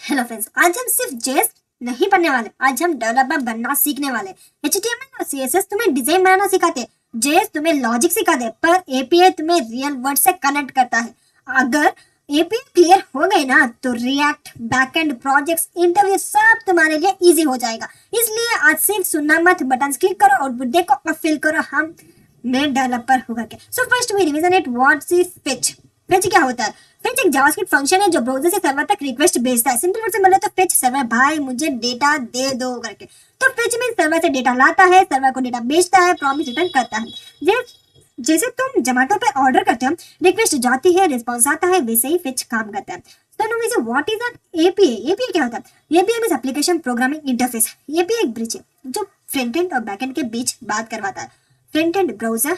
Hello friends, आज हम सिर्फ जेएस नहीं पढ़ने वाले, आज हम डेवलपर बनना सीखने वाले। एचटीएमएल और सीएसएस तुम्हें डिजाइन बनाना सिखाते, जेएस तुम्हें लॉजिक सिखाते, पर एपीआई तुम्हें रियल वर्ल्ड से कनेक्ट करता है। अगर एपीआई क्लियर हो गई ना तो रिएक्ट, बैकएंड प्रोजेक्ट्स, इंटरव्यू सब तुम्हारे लिए इजी हो जाएगा। इसलिए आज सिर्फ सुनना मत, बटन क्लिक करो, आउटपुट देखो और फील करो हम मैं डेवलपर होगा क्या। So first we revision it, what's is fetch. Fetch क्या होता है? फेच एक जावास्क्रिप्ट फंक्शन है जो ब्राउजर से सर्वर तक रिक्वेस्ट भेजता है। सिंपल वर्ड से बोले तो फेच सर्वर भाई मुझे डेटा दे दो करके। तो फेच में सर्वर से डेटा लाता है, सर्वर को डेटा भेजता है, प्रॉमिस रिटर्न करता है। जैसे तुम जोमेटो पे ऑर्डर करते हो, रिक्वेस्ट जाती है, रिस्पॉन्स आता है, वैसे ही फेच काम करता है। तो नो वैसे what is an API? API क्या होता है? API means application programming interface. API एक ब्रिज है जो फ्रंट एंड और बैक एंड के बीच बात करवाता है। Front end browser,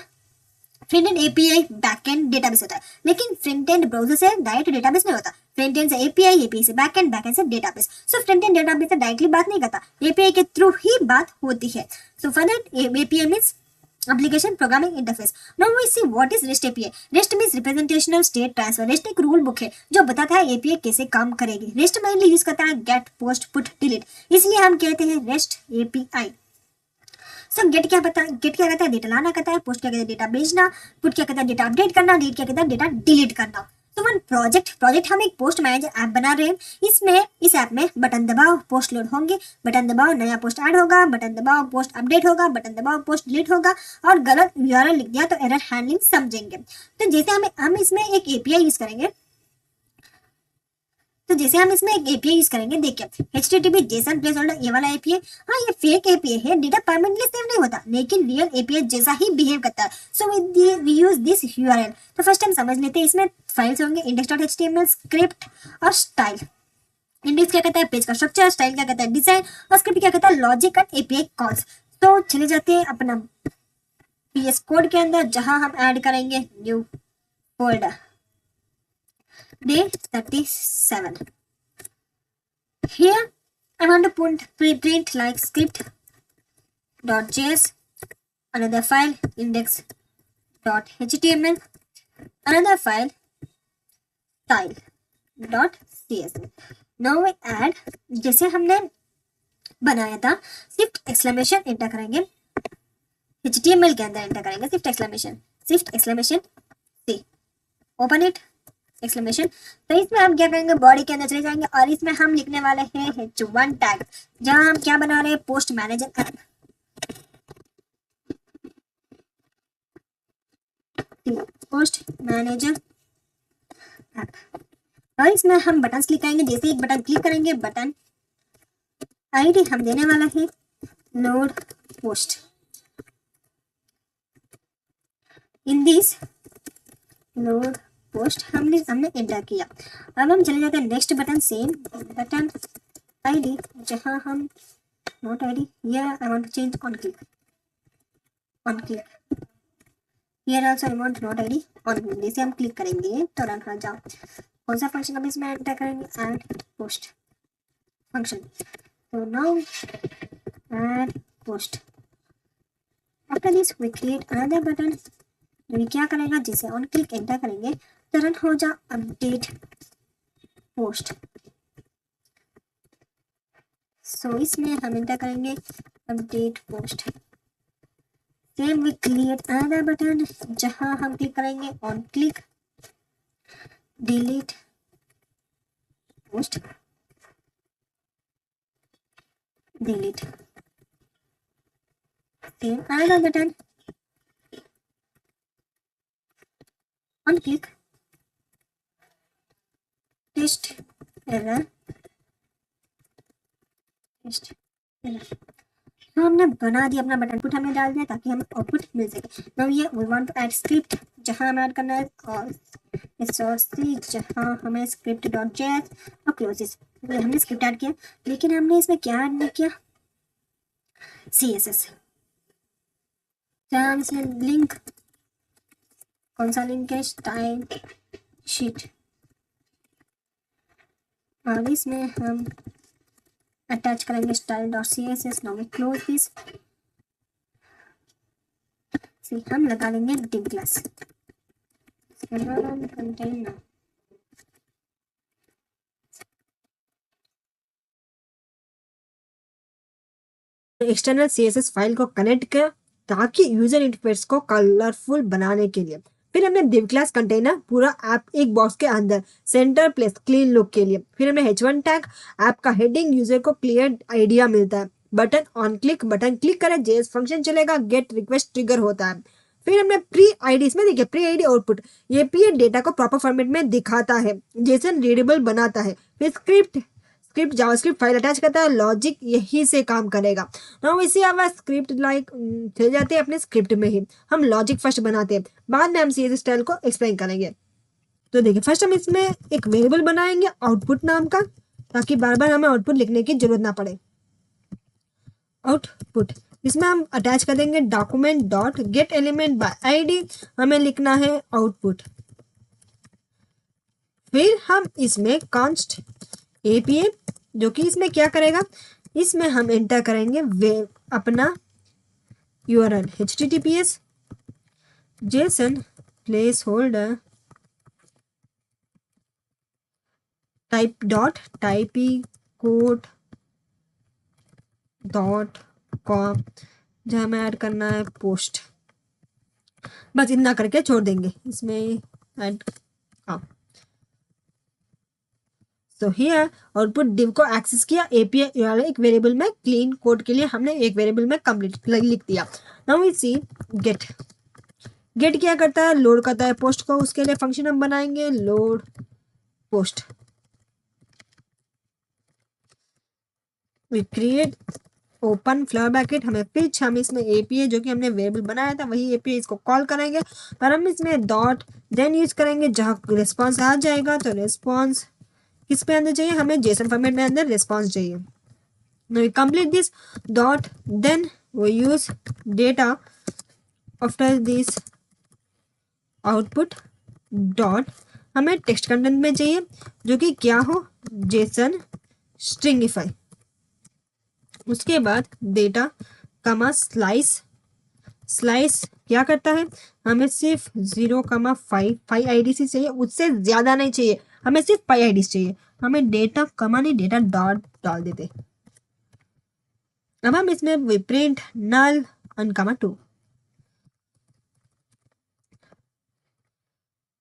front end API, back and database होता है। लेकिन फ्रंट एंड ब्राउजर से डायरेक्ट डेटाबेस नहीं होता, फ्रंट एंड से एपीआई, एपीआई से बैक एंड, बैक एंड से database. So front end database से डायरेक्टली बात नहीं करता, एपीआई के थ्रू ही बात होती है। So for that API means application programming interface. Now we see what is REST API. REST means representational state transfer. REST एक रूल बुक है जो बताता है एपीआई कैसे काम करेगी। REST mainly यूज करता है गेट, पोस्ट, पुट, डिलीट, इसलिए हम कहते हैं REST API। सो गेट क्या कहता है? डेटा लाना कहता है। पोस्ट क्या कहता है? डेटा भेजना। पुट क्या कहता है? डेटा अपडेट करना। डिलीट क्या कहता है? डेटा डिलीट करना। तो वन प्रोजेक्ट हम एक पोस्ट मैनेजर ऐप बना रहे हैं। इसमें इस ऐप में बटन दबाओ, पोस्ट लोड होंगे, बटन दबाओ, नया पोस्ट ऐड होगा, बटन दबाओ, पोस्ट अपडेट होगा, बटन दबाओ, पोस्ट डिलीट होगा। और गलत यूआरएल लिख दिया तो एरर हैंडलिंग समझेंगे। तो जैसे हम इसमें एक एपीआई यूज करेंगे, तो जैसे हम इसमें एक एपीआई यूज करेंगे, देखिए http जेसन प्लेस होल्डर, ये वाला एपीआई। हाँ, ये फेक एपीआई है, डेटा परमानेंटली सेव नहीं होता, लेकिन रियल एपीआई जैसा ही बिहेव करता है। So we use this URL. तो फर्स्ट हम समझ लेते हैं, इसमें फाइल्स होंगे index.html, स्क्रिप्ट और स्टाइल। इंडेक्स क्या कहता है? पेज का स्ट्रक्चर। स्टाइल क्या कहता है? डिजाइन। और स्क्रिप्ट क्या कहता है? Logic and API calls. तो चले जाते हैं अपना पीएस कोड के अंदर, जहां हम ऐड करेंगे new folder day 37। Here I want to print like script.js, another file index.html, another file style.csv. Now we add, जैसे हमने बनाया था, शिफ्ट एक्सक्लेमेशन एंटर करेंगे, html के अंदर एंटर करेंगे shift exclamation see, open it, exclamation. तो इसमें हम क्या करेंगे? बॉडी के अंदर चले जाएंगे और इसमें हम लिखने वाले हैं h1 टैग, जहां हम क्या बना रहे हैं? Post manager app. Post manager app. और इसमें हम बटन क्लिक करेंगे। जैसे एक बटन क्लिक करेंगे, बटन आईडी हम देने वाला है load post. In this load post हमने एंटर किया। अब हम चले जाते हैं next button, same button ID, जहां हम note ID, here I want to change on click, here also I want note ID on click. जैसे हम क्लिक करेंगे तो रन हो जाओ। कौन सा फंक्शन अब इसमें एंटर करेंगे? Add post function. तो now add post. After this we create another button. तो ये क्या करेगा? जैसे ऑन क्लिक एंटर करेंगे तो रन हो जा अपडेट पोस्ट। सो इसमें हम एंटर करेंगे update post. Same we create another button, जहां हम क्लिक करेंगे on click delete post, delete. Same another button, on click test error, test error. तो हमने बना दिया अपना बटन, पुट हमने डाल दिया ताकि हमें आउटपुट मिल सके। नाउ ये we want to add script, जहां हमें ऐड करना है और सी, जहां हमें स्क्रिप्ट डॉट जेएस और क्लोजेस। हमने स्क्रिप्ट ऐड किया, लेकिन हमने इसमें क्या ऐड नहीं किया? सीएसएस। जहां हम इसमें लिंक, कौन सा लिंक है? Style sheet. और इसमें हम अटैच करेंगे style.css। Now we close this. हम लगा लेंगे div class container. External CSS file को कनेक्ट किया ताकि यूजर इंटरफेस को कलरफुल बनाने के लिए। फिर हमने div क्लास कंटेनर पूरा ऐप एक बॉक्स के अंदर सेंटर प्लेस क्लीन लुक के लिए। फिर हमने h1 टैग ऐप का हेडिंग यूजर को क्लियर आइडिया मिलता है। बटन क्लिक करें जेएस फंक्शन चलेगा, गेट रिक्वेस्ट ट्रिगर होता है। फिर हमने प्री आईडी, इसमें देखिए pre ID output APA data को प्रॉपर फॉर्मेट में दिखाता है, जेसन रीडेबल बनाता है। फिर स्क्रिप्ट जावास्क्रिप्ट फाइल अटैच करता है, लॉजिक यही से काम करेगा। नाउ इसी आवाज स्क्रिप्ट लाइक चले जाते हैं अपने स्क्रिप्ट में ही। हम लॉजिक फर्स्ट बनाते हैं, बाद में हम सीएसएस स्टाइल को एक्सप्लेन करेंगे। तो देखिए फर्स्ट हम इसमें एक वेरिएबल बनाएंगे आउटपुट नाम का, ताकि बार बार हमें आउटपुट लिखने की जरूरत ना पड़े। आउटपुट, इसमें हम अटैच कर देंगे document dot gate element by ID, हमें लिखना है आउटपुट। फिर हम इसमें कांस्ट एपीए, जो कि इसमें क्या करेगा, इसमें हम एंटर करेंगे अपना URL https Jason place holder type dot Taipei code dot com, जहाँ हमें ऐड करना है पोस्ट। बस इतना करके छोड़ देंगे इसमें ऐड। हाँ, तो हियर आउटपुट डिव को एक्सेस किया एपीआई यूआरएल एक वेरिएबल में क्लीन कोड के लिए हमने एक वेरिएबल में कंप्लीट लिख दिया। Now we see get. Get क्या करता है, लोड करता है पोस्ट को, उसके लिए फंक्शन हम बनाएंगे load post. We create open flower bracket, हमें पिच, हम इसमें एपीआई जो कि हमने वेरिएबल बनाया था वही एपीआई इसको कॉल करेंगे, और हम इसमें डॉट देन यूज करेंगे। जहाँ रिस्पॉन्स आ जाएगा तो रिस्पॉन्स किस पे अंदर चाहिए, हमें जेसन फॉर्मेट में अंदर रिस्पॉन्स चाहिए। Now we complete this dot, then we use data after this output dot, हमें टेक्स्ट कंटेंट में चाहिए जो कि क्या हो, जेसन स्ट्रिंगिफाई। उसके बाद डेटा कमा स्लाइस क्या करता है, हमें सिर्फ 0,5 आईडीसी चाहिए, उससे ज्यादा नहीं चाहिए, हमें सिर्फ 5 आईडीसी चाहिए। हमें डेटा कमा नहीं, डेटा डॉट डाल देते। अब हम इसमें प्रिंट नल अनकमा 2।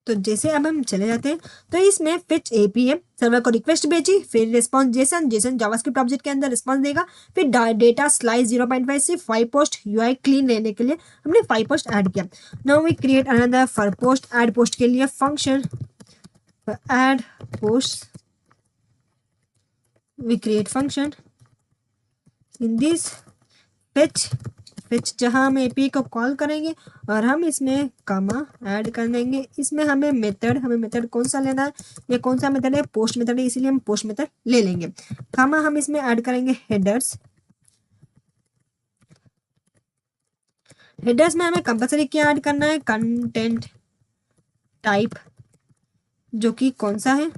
तो जैसे अब हम चले जाते हैं तो इसमें फिच एपीएम सर्वर को रिक्वेस्ट भेजी, फिर रिस्पॉन्स जेसन जावास्क्रिप्ट ऑब्जेक्ट के अंदर रिस्पॉन्स देगा। फिर डेटा स्लाइस 0.5 से 5 पोस्ट यूआई क्लीन लेने के लिए हमने 5 पोस्ट ऐड किया। Now we create another for post, add post के लिए function add post, we create function in this fetch जहां हम एपी को कॉल करेंगे और हम इसमें कमा ऐड कर देंगे। इसमें हमें मेथड कौन सा लेना है, ये कौन सा मेथड है, पोस्ट मेथड है, इसीलिए हम पोस्ट मेथड ले लेंगे। कमा हम इसमें ऐड करेंगे हेडर्स में हमें कंपलसरी क्या ऐड करना है, कंटेंट टाइप, जो कि कौन सा है,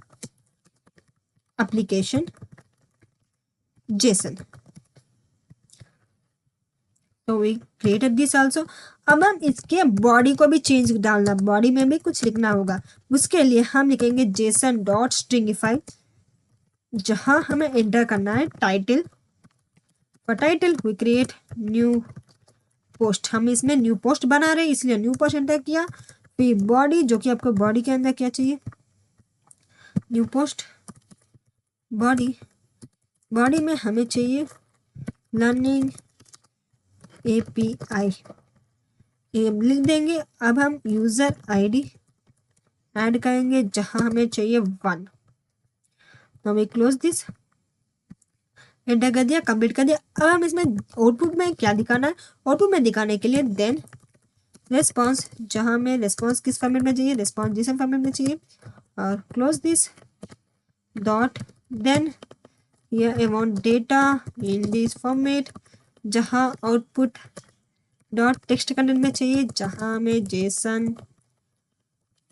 एप्लीकेशन जेसन। तो वी क्रिएटेड दिस आल्सो। अब हम इसके बॉडी को भी चेंज डालना, बॉडी में भी कुछ लिखना होगा। उसके लिए हम लिखेंगे जेसन डॉट स्ट्रिंगिफाई, जहां हमें एंटर करना है title. For title we create new post, हम इसमें न्यू पोस्ट बना रहे हैं इसलिए न्यू पोस्ट एंटर किया। फिर बॉडी, जो कि आपको बॉडी के अंदर क्या चाहिए, न्यू पोस्ट बॉडी में हमें चाहिए लर्निंग एपीआई, ये लिख देंगे। अब हम यूजर आईडी ऐड करेंगे जहां हमें चाहिए 1। तो हमें क्लोज दिस, एंटर कर दिया, कंप्लीट कर दिया। अब हम इसमें आउटपुट में क्या दिखाना है, आउटपुट में दिखाने के लिए देन रेस्पॉन्स, जहां हमें रेस्पॉन्स किस फॉर्मेट में चाहिए, रेस्पॉन्स जेसन फॉर्मेट में चाहिए, और close this dot then here I want data in this format, जहां आउटपुट डॉट टेक्स्ट कंटेंट में चाहिए, जहां हमें जेसन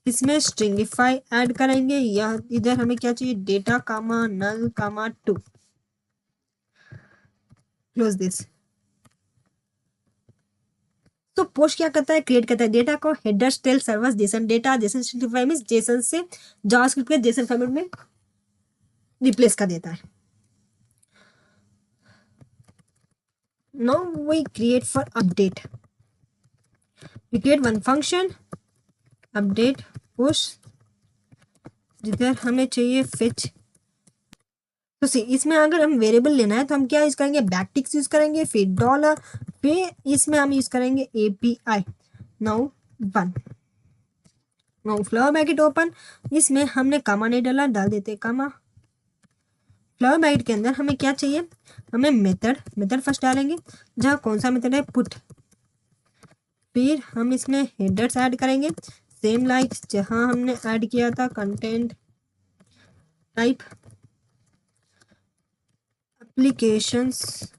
इसमें स्ट्रिंगिफाई ऐड करेंगे, या इधर हमें क्या चाहिए, data comma null comma 2। Close this. तो पोस्ट क्या करता है, क्रिएट करता है डेटा को, headers tell servers JSON data, JSON stringify means JSON से जावास्क्रिप्ट के जेसन फॉर्मेट में रिप्लेस कर देता है। Now we create for update. We create one function update push, जिधर हमें चाहिए fetch। तो सी इसमें अगर हम वेरिएबल लेना है तो हम क्या यूज करेंगे, बैकटिक्स यूज करेंगे, फिर डॉलर, फिर इसमें हम यूज करेंगे API। Now one, now flower bracket open, इसमें हमने कामा नहीं डाला, डाल देते कामा। फ्लावर ब्रैकेट के अंदर हमें क्या चाहिए, हमें मेथड फर्स्ट डालेंगे, जहाँ कौन सा मेथड है, पुट। फिर हम इसमें हेडर्स ऐड करेंगे, सेम लाइक जहाँ हमने ऐड किया था, content type applications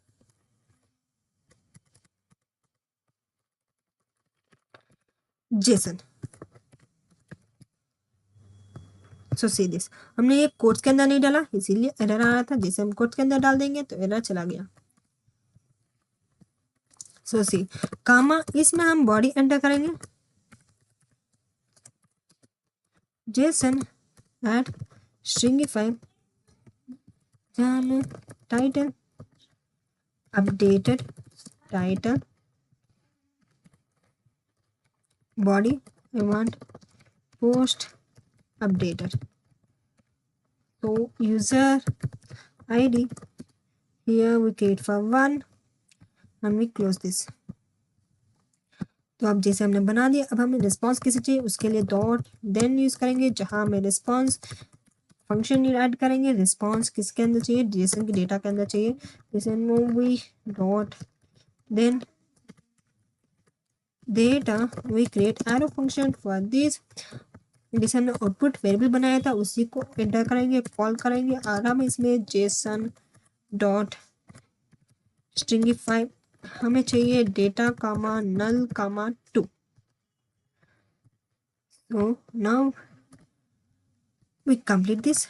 Jason. So see this, हमने ये कोट्स के अंदर नहीं डाला इसीलिए एरर आ रहा था, जैसे हम कोट्स के अंदर डाल देंगे तो एरर चला गया। सो सी कामा, इसमें हम बॉडी एंटर करेंगे, जेसन एट स्ट्रिंगिफाई, जहाँ हमें title updated, title body I want post updated, so user ID here we create for 1 and we close this। तो अब जैसे हमने बना दिया, अब हमें रिस्पॉन्स किसे चाहिए, उसके लिए डॉट देन यूज करेंगे, जहां हमें रिस्पॉन्स फंक्शन ऐड करेंगे। रिस्पॉन्स किसके अंदर चाहिए, जेसन की डेटा के अंदर चाहिए, जैसे we dot then data we create arrow function for this, जैसे हमने आउटपुट वेरिएबल बनाया था उसी को एंटर करेंगे, कॉल करेंगे, और हम इसमें जेसन डॉट स्ट्रिंगिफाई, हमें चाहिए data comma null comma 2। So now we complete this.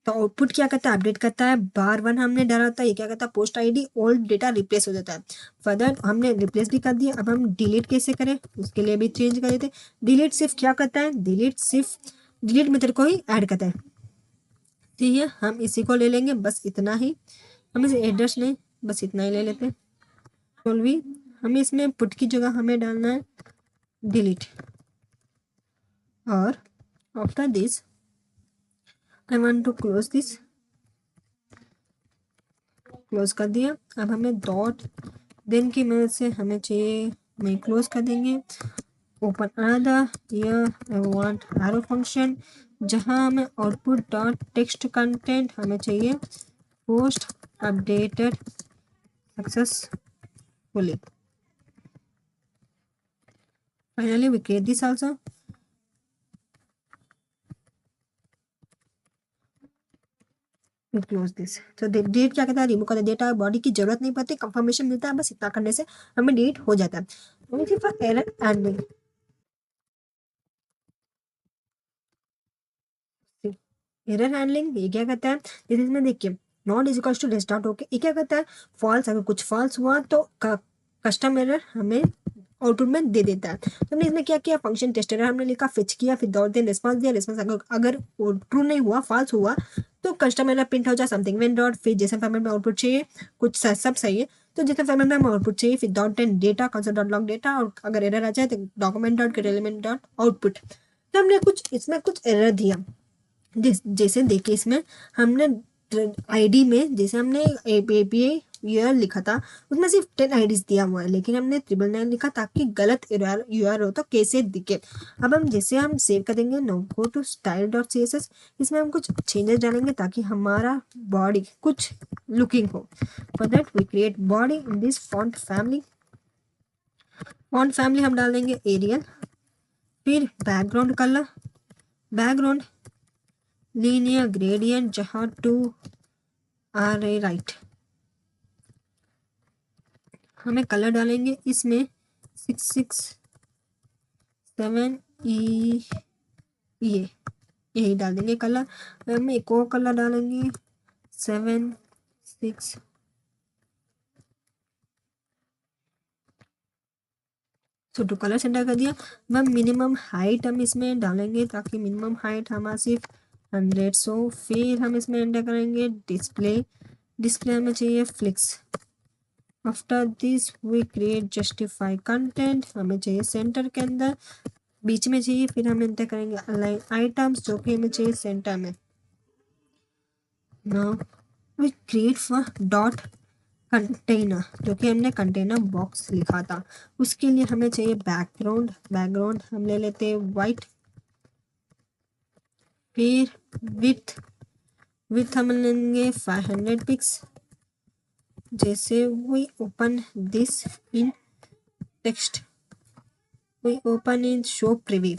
तो आउटपुट क्या करता है, अपडेट करता है, बार 1 हमने डाला था, ये क्या करता है, post ID old data replace हो जाता है। फर्दर हमने रिप्लेस भी कर दिया, अब हम डिलीट कैसे करें, उसके लिए भी चेंज कर देते। डिलीट सिर्फ क्या करता है, डिलीट सिर्फ डिलीट मेथड को ही ऐड करता है। ठीक है, हम इसी को ले लेंगे, बस इतना ही, हम इसे एड्रेस नहीं, बस इतना ही ले लेते हैं। भी हमें इसमें पुट की जगह हमें डालना है डिलीट, और after this I want to close this, close कर दिया। अब हमें डॉट देन की मदद से हमें चाहिए, मैं क्लोज कर देंगे, open another, here I want arrow function, जहां हमें आउटपुट डॉट टेक्स्ट कंटेंट हमें चाहिए post updated successfully. Finally we create this also. Close this. तो डिलीट क्या कहता है, रिमूव कर देता, बॉडी की जरूरत नहीं पड़ती, कंफर्मेशन मिलता है, बस इतना करने से हमें डिलीट हो जाता है। For error handling, error handling ये क्या कहता है, जैसे इसमें देखिए not is equal to restart होके ये क्या कहता है, फॉल्स, अगर कुछ फॉल्स हुआ तो कस्टम एरर हमें आउटपुट में दे देता है। तो हमने इसमें क्या किया, फंक्शन टेस्ट एरर हमने लिखा, फिच किया, फिर डॉट देन रिस्पांस दिया, रिस्पांस अगर ट्रू नहीं हुआ, फॉल्स हुआ तो कस्टम एरर प्रिंट हो जाए समथिंग वेन डॉट, फिर जैसे फॉर्मेट में आउटपुट चाहिए, कुछ सब सही है तो जैसे फॉर्मेट में हम आउटपुट चाहिए, फिर dot then data console dot log data, और अगर एरर आ जाए तो document dot element dot output. तो हमने कुछ इसमें कुछ एरर दिया, जैसे देखिए इसमें हमने आईडी में जैसे हमने एपीआई यूआरएल लिखा था उसमें सिर्फ 10 आईडीज दिया हुआ है, लेकिन हमने 999 लिखा ताकि गलत यूआरएल हो तो कैसे दिखे। अब हम जैसे हम सेव करेंगे, now go to style dot C S S, इसमें हम कुछ चेंजेस डालेंगे ताकि हमारा बॉडी कुछ लुकिंग हो। For that we create body in this font family. Font family हम डाल देंगे एरियल, फिर background colour, background linear gradient जहाँ 2 आर ए राइट, हमें कलर डालेंगे इसमें 667 ये यही डाल देंगे कलर। हम एक और कलर डालेंगे 76, सो 2 कलर सेंटर कर दिया। मैम मिनिमम हाइट हम इसमें डालेंगे ताकि मिनिमम हाइट हमारा सिर्फ 100, सो फिर हम इसमें एंटर करेंगे डिस्प्ले डिस्प्ले हमें चाहिए flex. After this we create justify content, हमें चाहिए सेंटर के अंदर, बीच में चाहिए। फिर हम एंटर करेंगे अलाइन आइटम्स, जो कि हमें चाहिए सेंटर में। Now we create for dot container, जो कि हमने कंटेनर बॉक्स लिखा था। उसके लिए हमें चाहिए बैकग्राउंड। बैकग्राउंड हम ले लेते हैं वाइट। फिर विथ विथ हम लेंगे 500 पिक्स। जैसे we open this in text, we open in show preview.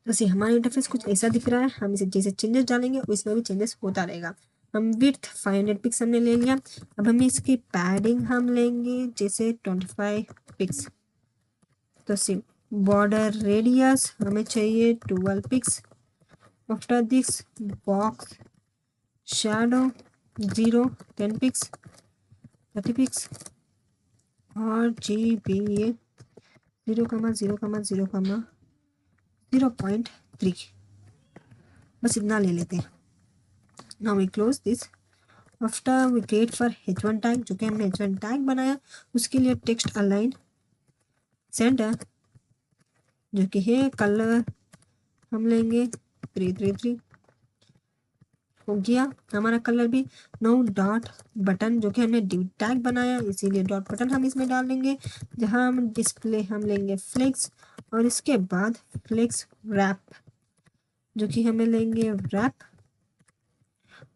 जैसे हमारा इंटरफेस कुछ ऐसा दिख रहा है, हम इसे जैसे चेंजेस डालेंगे उसमें भी चेंजेस होता रहेगा। हम विड्थ 500 पिक्स हमने ले लिया। अब हमें इसकी पैडिंग हम लेंगे जैसे 25 पिक्स। तो सिर्फ बॉर्डर रेडियस हमें चाहिए 12 pix. After this box shadow 0 10 pix 30 pix और GBA 0,0,0,3 बस इतना ले लेते हैं। Now we close this. After we create for h1 tag, जो कि हमने h1 टैग बनाया, उसके लिए टेक्स्ट अलाइन सेंटर, जो कि है कलर हम लेंगे 333। हो गया हमारा कलर भी। नो डॉट बटन, जो कि हमने डिव टैग बनाया, इसीलिए डॉट बटन हम इसमें डाल देंगे। जहां हम डिस्प्ले हम लेंगे फ्लेक्स, और इसके बाद फ्लेक्स रैप, जो कि हमें लेंगे रैप।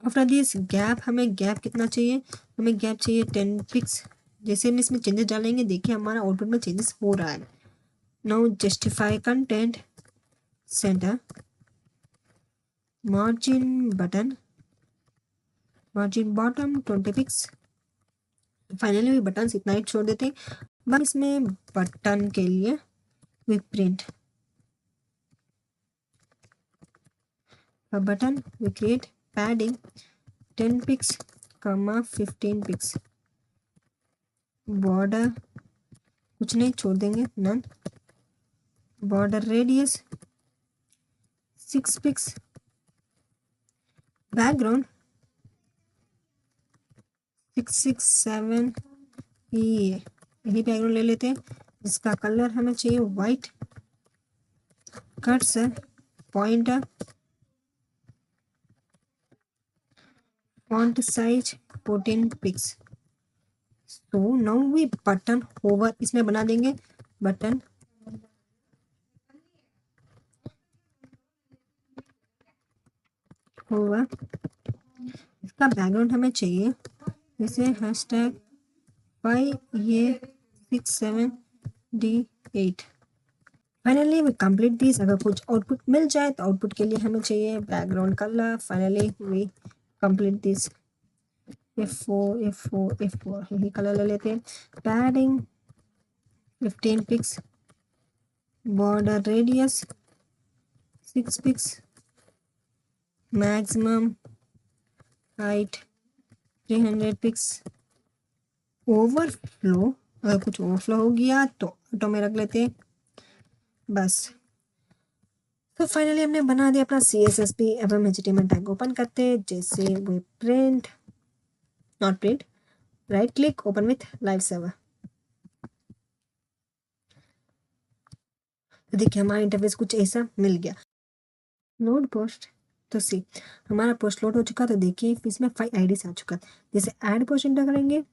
आफ्टर दिस गैप, हमें गैप कितना चाहिए? हमें गैप चाहिए 10 पिक्स। जैसे हम इसमें चेंजेस डालेंगे, देखिए हमारा आउटपुट में चेंजेस हो रहा है। Now justify content centre, margin button, margin bottom 20 pix. Finally भी बटन इतना ही छोड़ देते हैं। अब इसमें बटन के लिए we print button, we create padding 10 pix, 15 pix. Border कुछ नहीं छोड़ देंगे, none. Border radius 6 pix. Background 667 यही बैकग्राउंड ले लेते हैं। इसका कलर हमें चाहिए white. Cursor pointer, font size 14 pix. तो नाउ वी बटन होवर इसमें बना देंगे। बटन होवर, इसका बैकग्राउंड हमें चाहिए जैसे #5A67D8। Finally we complete this. अगर कुछ आउटपुट मिल जाए तो आउटपुट के लिए हमें चाहिए background colour. Finally we complete this. F4 यही कलर ले लेते हैं। Padding 15 pix, border radius 6 pix, maximum height 300 pix. Overflow, अगर कुछ ओवरफ्लो हो गया तो ऑटो में रख लेते हैं बस। तो फाइनली हमने बना दिया अपना CSS भी। अब हम HTML टैग ओपन करते हैं। जैसे वो print, not print, right click, open with live server. तो देखिए हमारा इंटरफेस कुछ ऐसा मिल गया। लोड पोस्ट, तो सी हमारा पोस्ट लोड हो चुका। तो देखिए इसमें 5 IDs आ चुका। जैसे ऐड पोस्ट एंटर करेंगे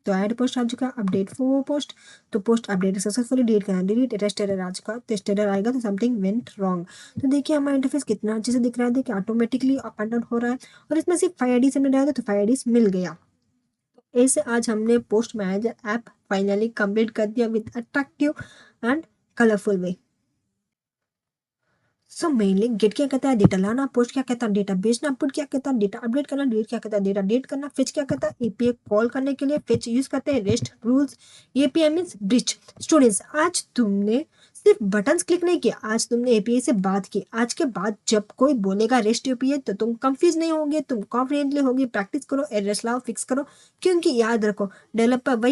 तो ऐड पोस्ट आ चुका। अपडेट फॉर पोस्ट, तो पोस्ट अपडेट सक्सेसफुली डिलीट करना, डिलीट टेस्ट एरर आ चुका। टेस्ट एरर आएगा तो समथिंग वेंट रॉन्ग। तो देखिए हमारा इंटरफेस कितना अच्छे से दिख रहा है। देखिए ऑटोमेटिकली अप एंड डाउन हो रहा है। और इसमें सिर्फ 5 IDs हमने डाला तो 5 IDs मिल गया। ऐसे आज हमने post manager app finally complete कर दिया with attractive and colourful way. So mainly get क्या कहता है? डेटा लाना। पोस्ट क्या कहता है? डेटा भेजना। पुट क्या कहता है? डेटा अपडेट करना। डिलीट क्या कहता है? डेटा डिलीट करना। फेच क्या कहता है? API कॉल करने के लिए फेच यूज करते हैं rest rules. API means bridge. Students आज तुमने सिर्फ बटन्स क्लिक नहीं किया, आज तुमने API से बात की। आज के बाद जब कोई बोलेगा रेस्ट API तो तुम कंफ्यूज नहीं होगे, तुम कॉन्फिडेंटली होगे। प्रैक्टिस करो, एरर्स लाओ, फिक्स करो, क्योंकि याद रखो डेवलपर वही